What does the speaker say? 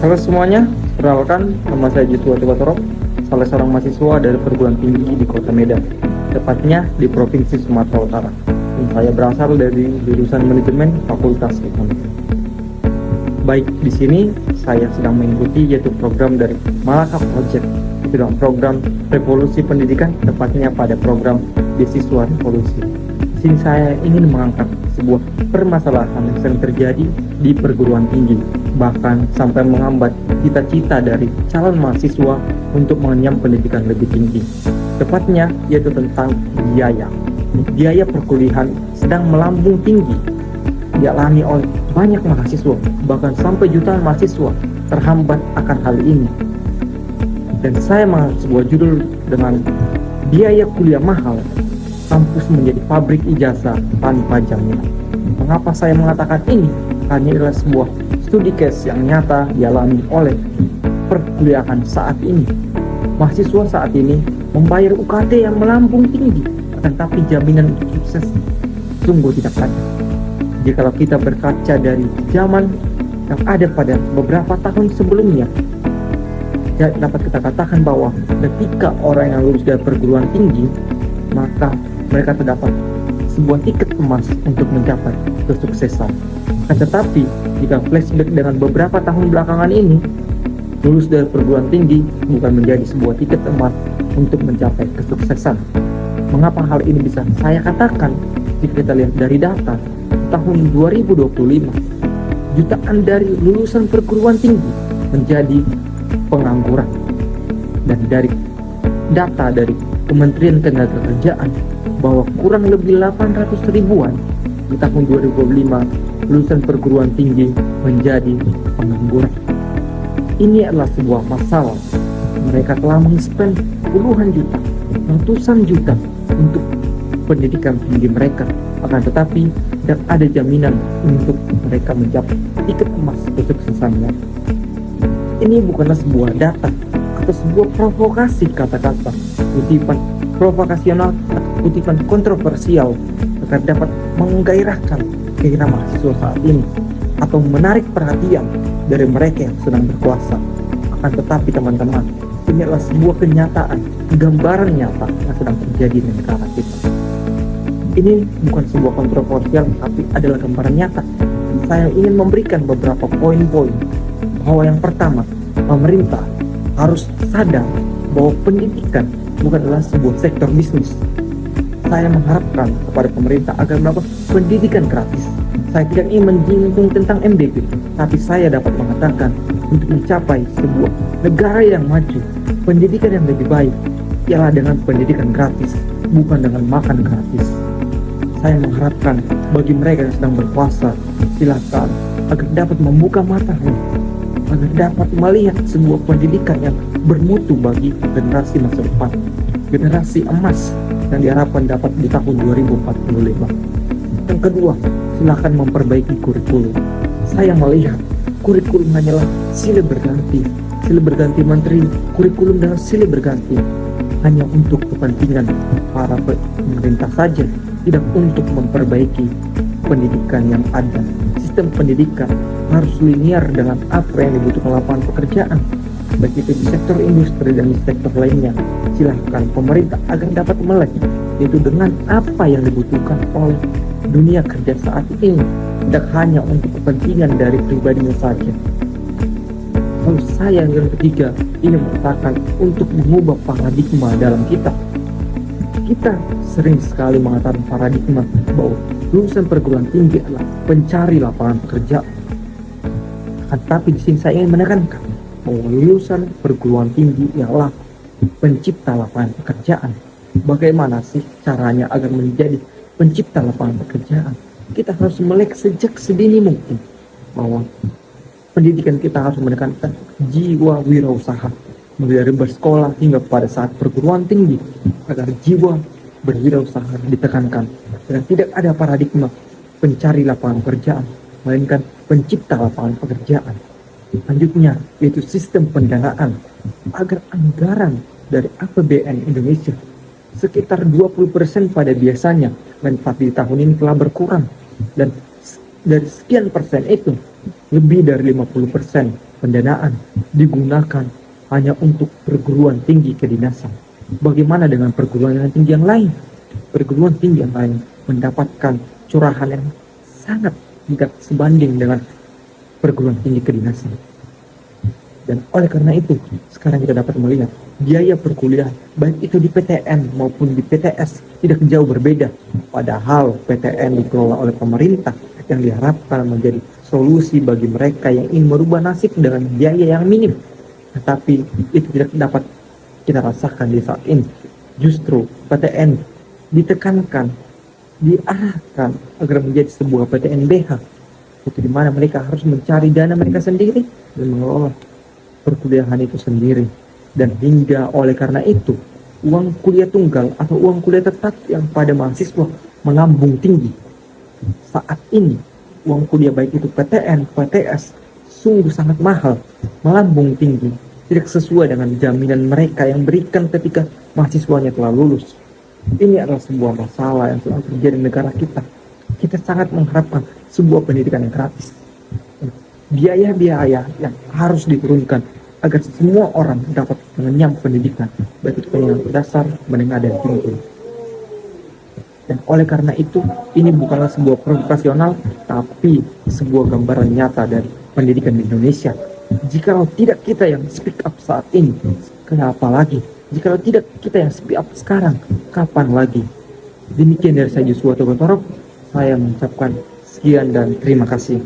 Halo semuanya, perkenalkan nama saya Joshua Tebatorok, salah seorang mahasiswa dari perguruan tinggi di Kota Medan, tepatnya di Provinsi Sumatera Utara. Dan saya berasal dari jurusan manajemen Fakultas Ekonomi. Baik, di sini saya sedang mengikuti yaitu program dari Malaka Project, itu dalam program Revolusi Pendidikan, tepatnya pada program Beasiswa Revolusi. Di sini saya ingin mengangkat sebuah permasalahan yang sering terjadi di perguruan tinggi, bahkan sampai menghambat cita-cita dari calon mahasiswa untuk mengenyam pendidikan lebih tinggi. Tepatnya yaitu tentang biaya. Biaya perkuliahan sedang melambung tinggi, dialami oleh banyak mahasiswa, bahkan sampai jutaan mahasiswa terhambat akan hal ini. Dan saya mengangkat sebuah judul dengan biaya kuliah mahal, kampus menjadi pabrik ijazah tanpa jaminan. Mengapa saya mengatakan ini? Karena ini adalah sebuah studi case yang nyata dialami oleh perkuliahan saat ini. Mahasiswa saat ini membayar UKT yang melambung tinggi, tetapi jaminan untuk sukses sungguh tidak ada. Jika kita berkaca dari zaman yang ada pada beberapa tahun sebelumnya, dapat kita katakan bahwa ketika orang yang lulus dari perguruan tinggi, maka mereka terdapat sebuah tiket emas untuk mencapai kesuksesan. Tetapi jika flashback dengan beberapa tahun belakangan ini, lulus dari perguruan tinggi bukan menjadi sebuah tiket emas untuk mencapai kesuksesan. Mengapa hal ini bisa saya katakan? Jika kita lihat dari data tahun 2025, jutaan dari lulusan perguruan tinggi menjadi pengangguran. Dan dari data dari Kementerian Ketenagakerjaan bahwa kurang lebih 800 ribuan di tahun 2025 lulusan perguruan tinggi menjadi pengangguran. Ini adalah sebuah masalah. Mereka telah meng-spend puluhan juta, ratusan juta untuk pendidikan tinggi mereka, akan tetapi tidak ada jaminan untuk mereka mencapai tiket emas kesuksesannya. Ini bukanlah sebuah data atau sebuah provokasi kata-kata, kutipan provokasional atau kutipan kontroversial agar dapat menggairahkan keinginan mahasiswa saat ini atau menarik perhatian dari mereka yang sedang berkuasa. Akan tetapi teman-teman, ini adalah sebuah kenyataan, gambaran nyata yang sedang terjadi di negara kita. Ini bukan sebuah kontroversial, tapi adalah gambaran nyata. Saya ingin memberikan beberapa poin-poin bahwa yang pertama, pemerintah harus sadar bahwa pendidikan bukan adalah sebuah sektor bisnis. Saya mengharapkan kepada pemerintah agar melakukan pendidikan gratis. Saya tidak ingin menyinggung tentang MDP, tapi saya dapat mengatakan untuk mencapai sebuah negara yang maju, pendidikan yang lebih baik ialah dengan pendidikan gratis, bukan dengan makan gratis. Saya mengharapkan bagi mereka yang sedang berkuasa, silakan agar dapat membuka matanya, agar dapat melihat sebuah pendidikan yang bermutu bagi generasi masa depan, generasi emas yang diharapkan dapat di tahun 2045. Yang kedua, silakan memperbaiki kurikulum. Saya melihat kurikulum hanyalah silih berganti menteri, kurikulum dan silih berganti hanya untuk kepentingan para pemerintah saja, tidak untuk memperbaiki pendidikan yang ada. Sistem pendidikan harus linear dengan apa yang dibutuhkan lapangan pekerjaan, baik itu di sektor industri dan di sektor lainnya. Silahkan pemerintah agar dapat melek yaitu dengan apa yang dibutuhkan oleh dunia kerja saat ini, tidak hanya untuk kepentingan dari pribadinya saja. Lalu saya yang ketiga ingin mengatakan untuk mengubah paradigma dalam kita. Kita sering sekali mengatakan paradigma bahwa lulusan perguruan tinggi adalah pencari lapangan pekerjaan. Tetapi di sini saya ingin menekankan bahwa lulusan perguruan tinggi ialah pencipta lapangan pekerjaan. Bagaimana sih caranya agar menjadi pencipta lapangan pekerjaan? Kita harus melek sejak sedini mungkin bahwa pendidikan kita harus menekankan jiwa wirausaha, mulai dari bersekolah hingga pada saat perguruan tinggi, agar jiwa berwirausaha ditekankan dan tidak ada paradigma pencari lapangan pekerjaan, melainkan pencipta lapangan pekerjaan. Selanjutnya yaitu sistem pendanaan, agar anggaran dari APBN Indonesia sekitar 20% pada biasanya, dan di tahun ini telah berkurang, dan dari sekian persen itu Lebih dari 50% pendanaan digunakan hanya untuk perguruan tinggi kedinasan. Bagaimana dengan perguruan tinggi yang lain? Perguruan tinggi yang lain mendapatkan curahan yang sangat tidak sebanding dengan perguruan tinggi kedinasan. Dan oleh karena itu, sekarang kita dapat melihat biaya perkuliahan, baik itu di PTN maupun di PTS, tidak jauh berbeda. Padahal PTN dikelola oleh pemerintah yang diharapkan menjadi solusi bagi mereka yang ingin merubah nasib dengan biaya yang minim. Tetapi itu tidak dapat kita rasakan di saat ini. Justru PTN ditekankan, diarahkan agar menjadi sebuah PTN BH, itu di mana mereka harus mencari dana mereka sendiri dan mengelola perkuliahan itu sendiri. Dan hingga oleh karena itu, uang kuliah tunggal atau uang kuliah tetap yang pada mahasiswa melambung tinggi. Saat ini, uang kuliah baik itu PTN, PTS, sungguh sangat mahal, melambung tinggi, tidak sesuai dengan jaminan mereka yang berikan ketika mahasiswanya telah lulus. Ini adalah sebuah masalah yang telah terjadi di negara kita. Kita sangat mengharapkan sebuah pendidikan yang gratis. Biaya-biaya yang harus diturunkan agar semua orang dapat mengenyam pendidikan, baik itu pendidikan dasar, menengah, dan tinggi. Dan oleh karena itu, ini bukanlah sebuah provokasional, tapi sebuah gambaran nyata dari pendidikan di Indonesia. Jikalau tidak kita yang speak up saat ini, kenapa lagi? Jikalau tidak kita yang speak up sekarang, kapan lagi? Demikian dari saya Joshua Togotorok, saya mengucapkan sekian dan terima kasih.